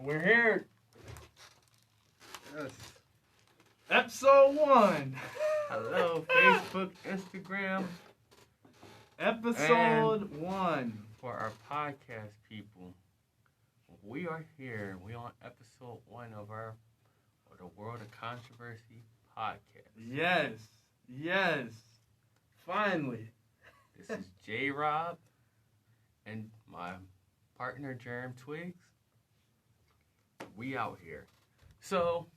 We're here. Yes. Episode 1. Hello, Facebook, Instagram. Episode 1. For our podcast people, we are here. We on episode 1 of the World of Controversy podcast. Yes. Finally. This is J Rob and my partner Germ Twigs. We out here. So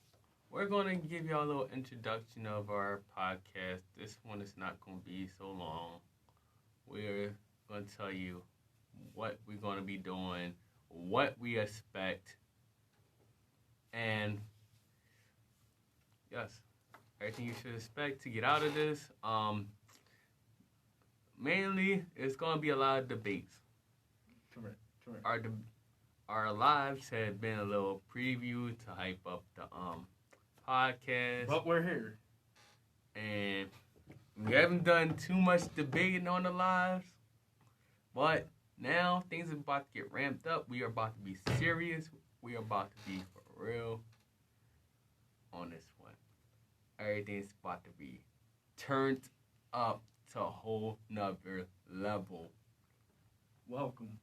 we're going to give y'all a little introduction of our podcast. This one is not going to be so long. We're going to tell you what we're going to be doing, what we expect, and yes, everything you should expect to get out of this. Mainly, it's going to be a lot of debates. Correct. Our lives have been a little preview to hype up the podcast. But we're here. And we haven't done too much debating on the lives. But now things are about to get ramped up. We are about to be serious. We are about to be for real on this one. Everything's about to be turned up to a whole nother level. Welcome.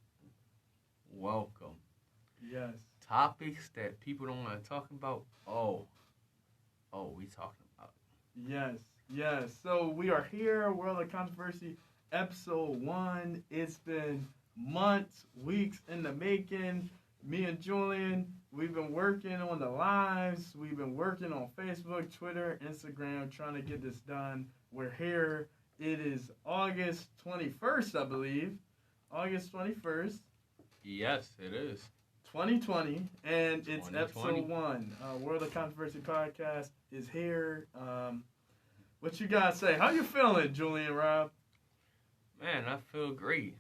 Yes. Topics that people don't want to talk about. Oh, we talking about. Yes. So we are here, World of Controversy, episode 1. It's been months, weeks in the making. Me and Julian, we've been working on the lives. We've been working on Facebook, Twitter, Instagram, trying to get this done. We're here. It is August 21st, I believe. August 21st. Yes, it is. 2020, and it's 2020. episode 1. World of Controversy podcast is here. What you guys say? How you feeling, Julian, Rob? Man, I feel great.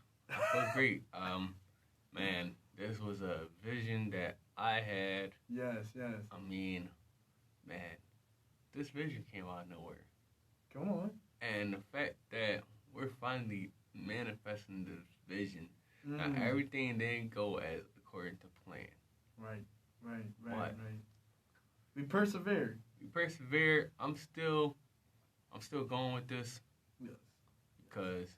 Man, this was a vision that I had. Yes. I mean, man, this vision came out of nowhere. Come on. And the fact that we're finally manifesting this vision. Now, everything didn't go as according to plan. Right. But We persevered. I'm still going with this. Yes. Because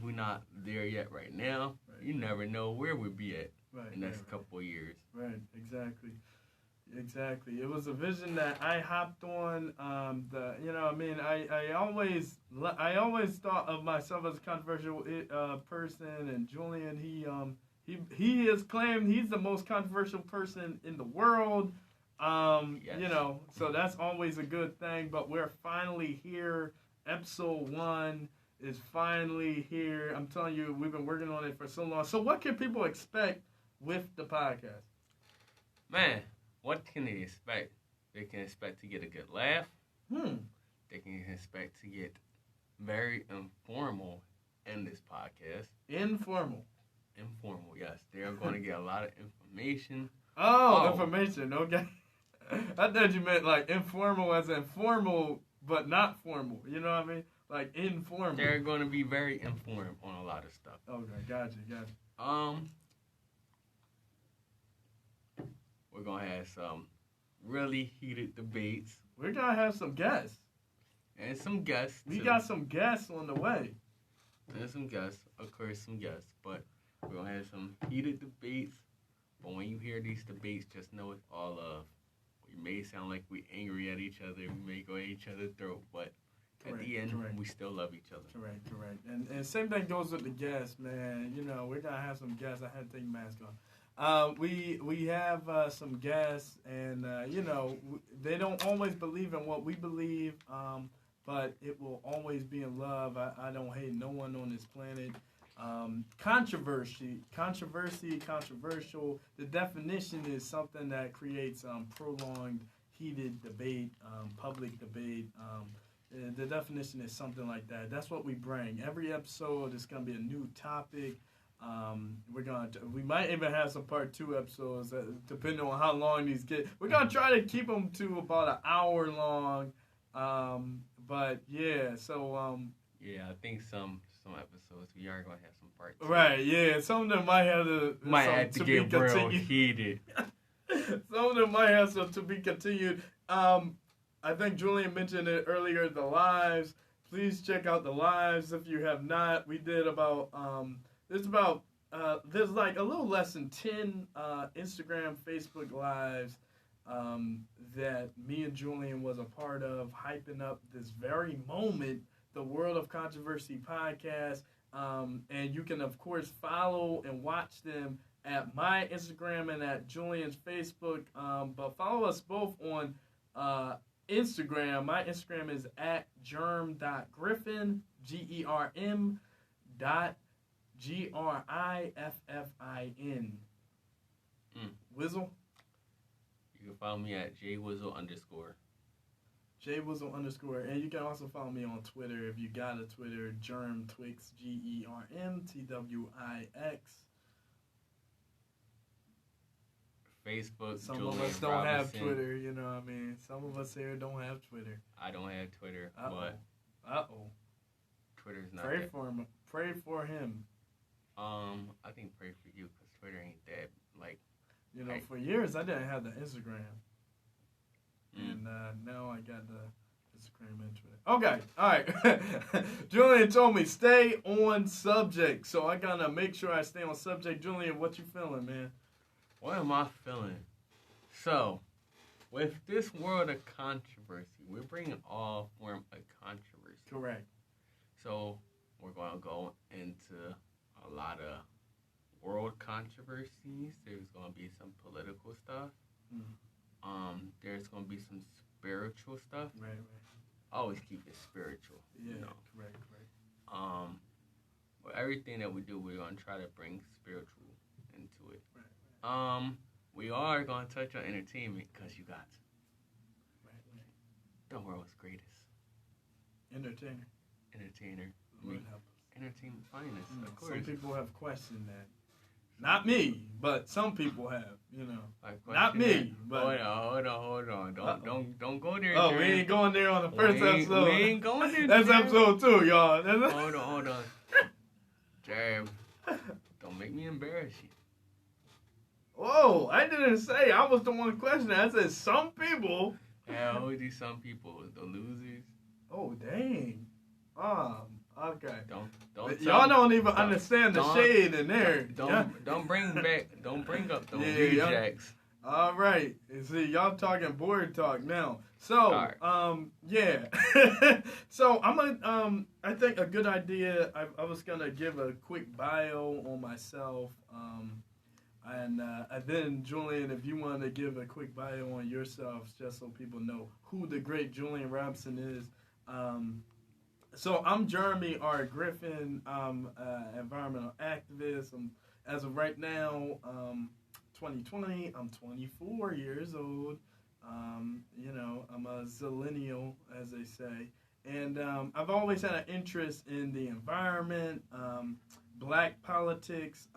we're not there yet right now, you never know where we'll be at in the next couple of years. Right. Exactly. It was a vision that I hopped on. I always thought of myself as a controversial person, and Julian, he has claimed he's the most controversial person in the world. Yes. So that's always a good thing. But we're finally here. Episode 1 is finally here. I'm telling you, we've been working on it for so long. So what can people expect with the podcast? Man, what can they expect? They can expect to get a good laugh. They can expect to get very informal in this podcast. Informal, yes. They are going to get a lot of information. Information, okay. I thought you meant like informal as in formal, but not formal. You know what I mean? Like informal. They're going to be very informed on a lot of stuff. Okay, gotcha. We're going to have some really heated debates. We're going to have some guests. And some guests, We got some guests on the way. And some guests, of course, But we're going to have some heated debates. But when you hear these debates, just know it's all love. We may sound like we angry at each other. We may go at each other's throat. But at the end, we still love each other. Correct. And same thing goes with the guests, man. We're going to have some guests. I had to take my mask off. We have some guests, and they don't always believe in what we believe, but it will always be in love. I don't hate no one on this planet. Controversial. The definition is something that creates prolonged, heated debate, public debate. The definition is something like that. That's what we bring. Every episode is going to be a new topic. We might even have some part 2 episodes, depending on how long these get. We're gonna try to keep them to about an hour long. But yeah, so I think some some episodes. We are gonna have some part 2. Right, yeah. Some of them might have to get real heated. Some of them might have some to be continued. I think Julian mentioned it earlier, the lives. Please check out the lives if you have not. We did about, there's like a little less than 10 Instagram, Facebook lives that me and Julian was a part of, hyping up this very moment, the World of Controversy podcast. And you can, of course, follow and watch them at my Instagram and at Julian's Facebook. But follow us both on Instagram. My Instagram is at germ.griffin, GERM GRIFFIN. Wizzle? You can follow me at jwizzle_. jwizzle_. And you can also follow me on Twitter if you got a Twitter, Germ Twix, GERMTWIX. Facebook. Some Julian of us don't Robinson. have Twitter, you know what I mean? Some of us here don't have Twitter. I don't have Twitter, but Twitter's not. Pray for him. Pray for him. I think pray for you because Twitter ain't that like. You know, for years I didn't have the Instagram, and now I got the Instagram and Twitter. Okay, all right. Julian told me stay on subject, so I gotta make sure I stay on subject. Julian, what you feeling, man? What am I feeling? So, with this world of controversy, we're bringing all form of controversy. Correct. So, we're going to go into a lot of world controversies. There's going to be some political stuff. There's going to be some spiritual stuff. Right. Always keep it spiritual. Yeah, you know? correct. With everything that we do, we're going to try to bring spiritual into it. Right. We are going to touch on entertainment because you got Right. the world's greatest Entertainer. Lord help us. Entertainment finest, of course. Some people have questioned that. Not me, but some people have, you know. Not me, but... Hold on. Don't go there, Oh, Jerm. we ain't going there on the first episode. We ain't going there, That's Jerm. episode 2, y'all. Hold on. Jerm, don't make me embarrass you. Whoa, I didn't say I was the one questioning. I said some people. Hell, these some people, the losers. Oh, dang. Okay. Don't y'all don't even understand the shade in there. Don't bring up those Yeah, rejects. All right. See, y'all talking board talk now. So, right. Yeah. So I'm gonna, I think a good idea. I was gonna give a quick bio on myself. And then Julian, if you want to give a quick bio on yourself, just so people know who the great Julian Robinson is. So I'm Jeremy R. Griffin. I'm an environmental activist. As of right now, 2020, I'm 24 years old. You know, I'm a zillennial, as they say. And I've always had an interest in the environment, black politics,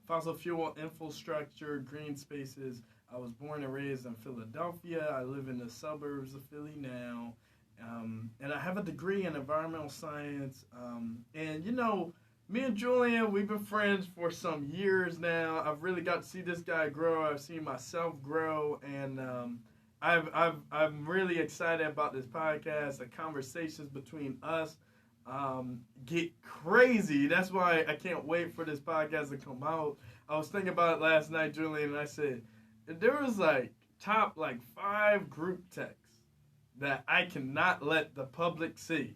fossil fuel infrastructure, green spaces. I was born and raised in Philadelphia. I live in the suburbs of Philly now. And I have a degree in environmental science. And, you know, me and Julian, we've been friends for some years now. I've really got to see this guy grow. I've seen myself grow. And I'm really excited about this podcast. The conversations between us get crazy. That's why I can't wait for this podcast to come out. I was thinking about it last night, Julian, and I said, there was top 5 group texts that I cannot let the public see.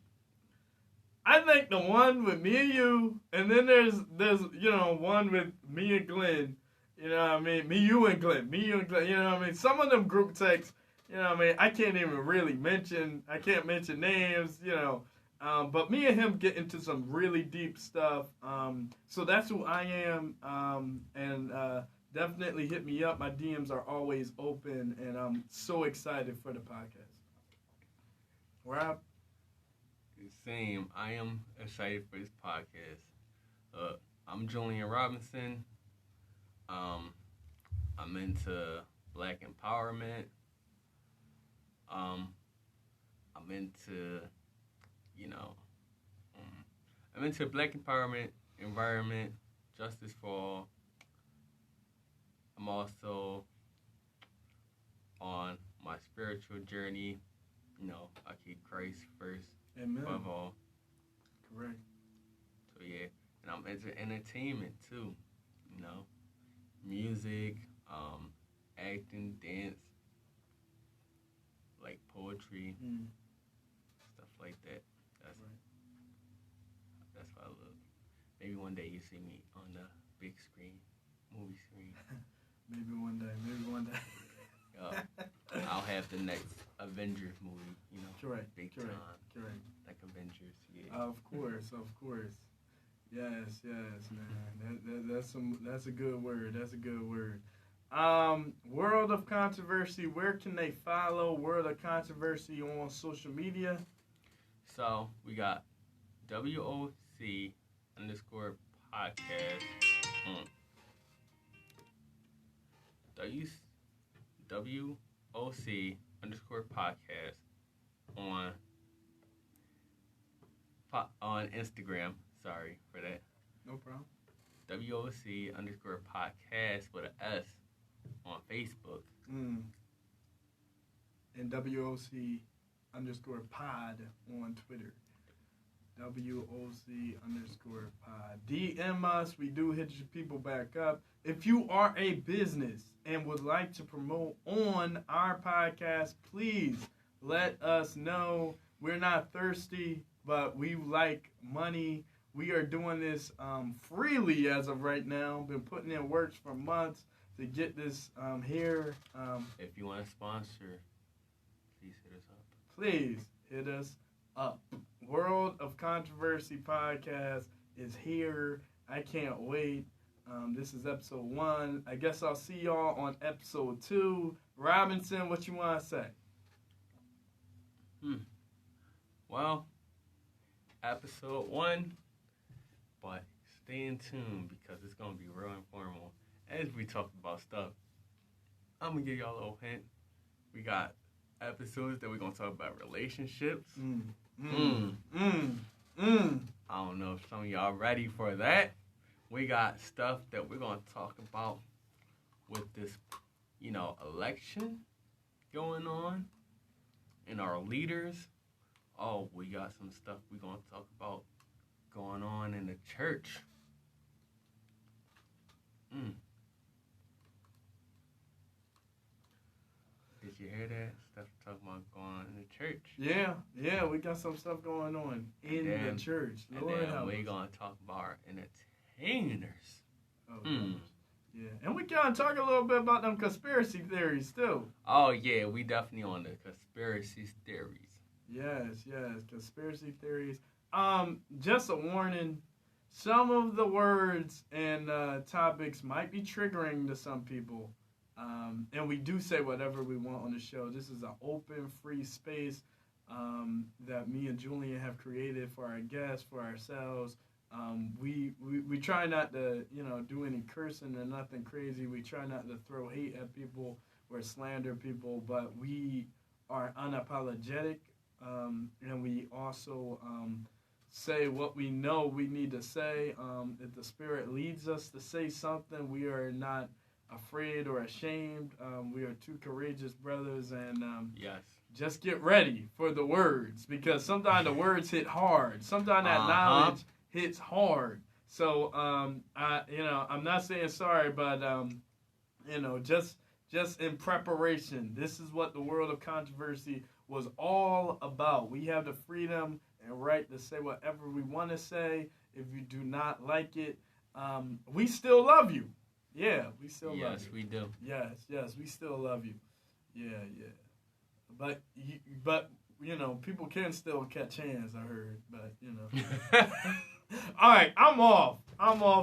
I think the one with me and you, and then there's one with me and Glenn, you know what I mean? Me, you, and Glenn, you know what I mean? Some of them group texts, you know what I mean? I can't even really mention names, you know. But me and him get into some really deep stuff. So that's who I am. And definitely hit me up. My DMs are always open, and I'm so excited for the podcast. Rob? Same. I am excited for this podcast. I'm Julian Robinson. I'm into black empowerment. I'm into, I'm into black empowerment, environment, justice for all. I'm also on my spiritual journey. You know, I keep Christ first Amen. above all. Correct. So yeah, and I'm into entertainment too. You know, music, acting, dance, like poetry, stuff like that. That's what I love. Maybe one day you see me on the big screen, movie screen. Maybe one day. I'll have the next Avengers movie, you know. Correct. Big Correct. time. Correct. Like Avengers, yeah. Of course. Yes, man. That's a good word. World of Controversy, where can they follow World of Controversy on social media? So we got WOC _ podcast on WOC _ podcast on Instagram. Sorry for that. No problem. WOC _ podcast with an S on Facebook. And WOC _ pod on Twitter. WOC _ pod. DM us. We do hit your people back up. If you are a business and would like to promote on our podcast, please let us know. We're not thirsty, but we like money. We are doing this freely as of right now. Been putting in work for months to get this here. If you want to sponsor, please hit us up. Please hit us up. World of Controversy podcast is here. I can't wait. This is episode 1. I guess I'll see y'all on episode 2. Robinson, what you want to say? Well, episode 1, but stay in tune because it's going to be real informal. As we talk about stuff, I'm going to give y'all a little hint. We got episodes that we're going to talk about relationships. I don't know if some of y'all ready for that. We got stuff that we're going to talk about with this, election going on and our leaders. Oh, we got some stuff we're going to talk about going on in the church. Did you hear that? Stuff talking about going on in the church. Yeah, we got some stuff going on in the church. Lord, and then we're going to talk about our entertainers. Yeah, and we can talk a little bit about them conspiracy theories too. Oh yeah, we definitely on the conspiracy theories. Yes, conspiracy theories. Just a warning, some of the words and topics might be triggering to some people. And we do say whatever we want on the show. This is an open, free space that me and Julian have created for our guests, for ourselves. We try not to, do any cursing or nothing crazy. We try not to throw hate at people or slander people, but we are unapologetic, and we also say what we know we need to say. If the Spirit leads us to say something, we are not afraid or ashamed. We are two courageous brothers, and yes. Just get ready for the words, because sometimes the words hit hard. Sometimes that knowledge hits hard. So, I'm not saying sorry, but, just in preparation. This is what the World of Controversy was all about. We have the freedom and right to say whatever we want to say. If you do not like it, we still love you. Yeah, we still love you. Yes, we do. Yes, we still love you. Yeah. But people can still catch hands, I heard. But, All right, I'm off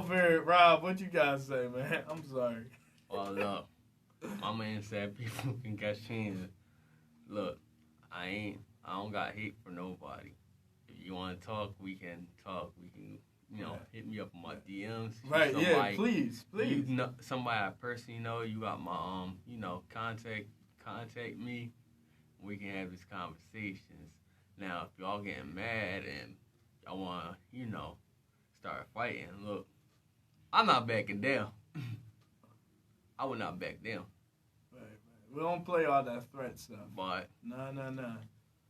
here. Rob, what you guys say, man? I'm sorry. Well, look, my man said people can catch hands. Look, I don't got hate for nobody. If you want to talk, we can talk. We can, hit me up on my DMs. Right, yeah, please. You know, somebody I personally know, you got my, contact me. We can have these conversations. Now, if y'all getting mad and y'all want to, start fighting. Look, I'm not backing down. I would not back down. Right. We don't play all that threat stuff. But No.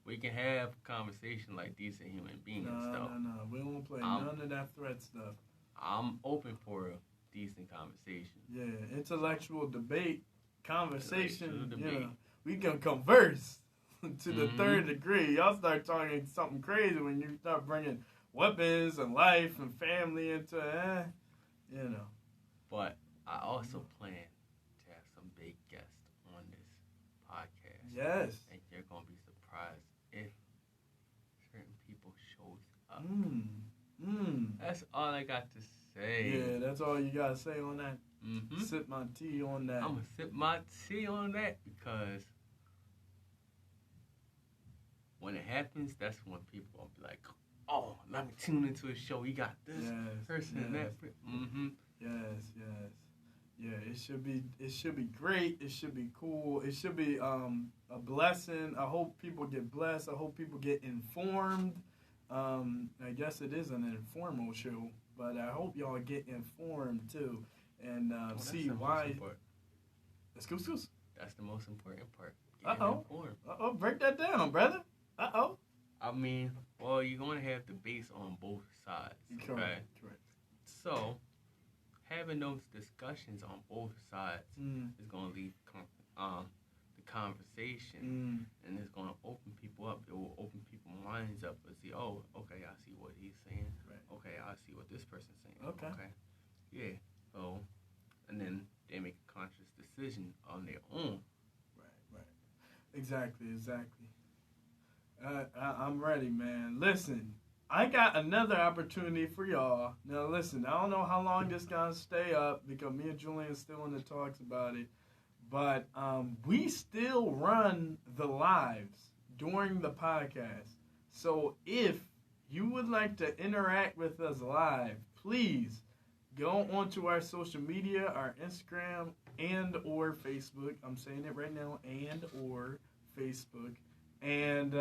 we can have conversation like decent human beings. No. We don't play none of that threat stuff. I'm open for a decent conversation. Yeah, intellectual debate, conversation. Intellectual You debate. know, we can converse to the third degree. Y'all start talking something crazy when you start bringing weapons and life and family into you know. But I also plan to have some big guests on this podcast. Yes. And you're going to be surprised if certain people shows up. That's all I got to say. Yeah, that's all you got to say on that. Mm-hmm. Sip my tea on that. I'm going to sip my tea on that because when it happens, that's when people going to be like, oh, let me tune into a show. We got this person and that. Mm-hmm. Yes. Yeah, it should be great. It should be cool. It should be a blessing. I hope people get blessed. I hope people get informed. I guess it is an informal show, but I hope y'all get informed too and see why. Excuse. That's the most important part. Break that down, brother. I mean, well, you're going to have debates on both sides. Correct. So, having those discussions on both sides is going to lead the conversation, and it's going to open people up. It will open people's minds up and see, oh, okay, I see what he's saying. Right. Okay, I see what this person's saying. Okay. Yeah. So, and then they make a conscious decision on their own. Right. Exactly. I'm ready, man. Listen, I got another opportunity for y'all. Now, listen, I don't know how long this gonna stay up because me and Julian still in the talks about it. But we still run the lives during the podcast. So if you would like to interact with us live, please go onto our social media, our Instagram and or Facebook. I'm saying it right now, and or Facebook. And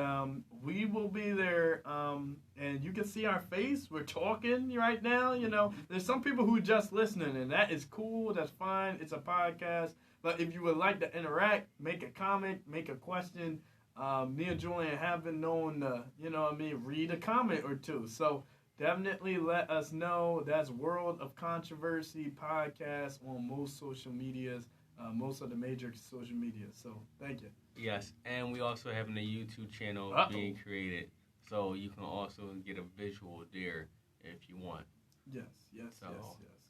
we will be there, and you can see our face. We're talking right now. You know, there's some people who are just listening, and that is cool. That's fine. It's a podcast. But if you would like to interact, make a comment, make a question, me and Julian have been known to, read a comment or two. So definitely let us know. That's World of Controversy podcast on most social medias, most of the major social medias. So thank you. Yes, and we also have a YouTube channel being created, so you can also get a visual there if you want. Yes.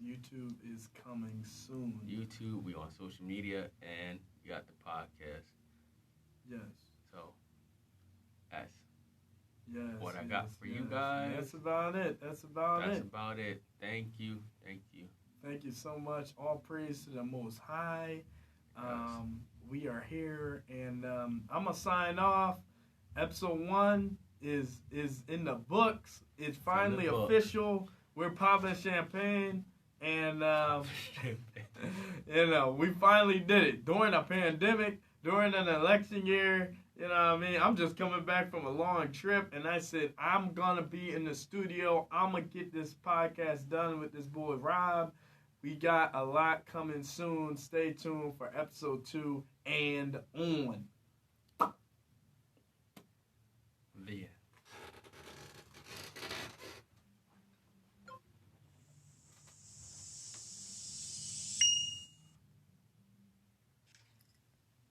YouTube is coming soon. YouTube, we on social media, and you got the podcast. Yes. So that's what I got for you guys. That's about it. That's about it. Thank you. Thank you so much. All praise to the Most High. Yes. We are here, and I'm gonna sign off. Episode 1 is in the books. It's finally official. We're popping champagne, and we finally did it during a pandemic, during an election year. You know what I mean? I'm just coming back from a long trip, and I said I'm gonna be in the studio. I'm gonna get this podcast done with this boy Rob. We got a lot coming soon. Stay tuned for episode 2 and on.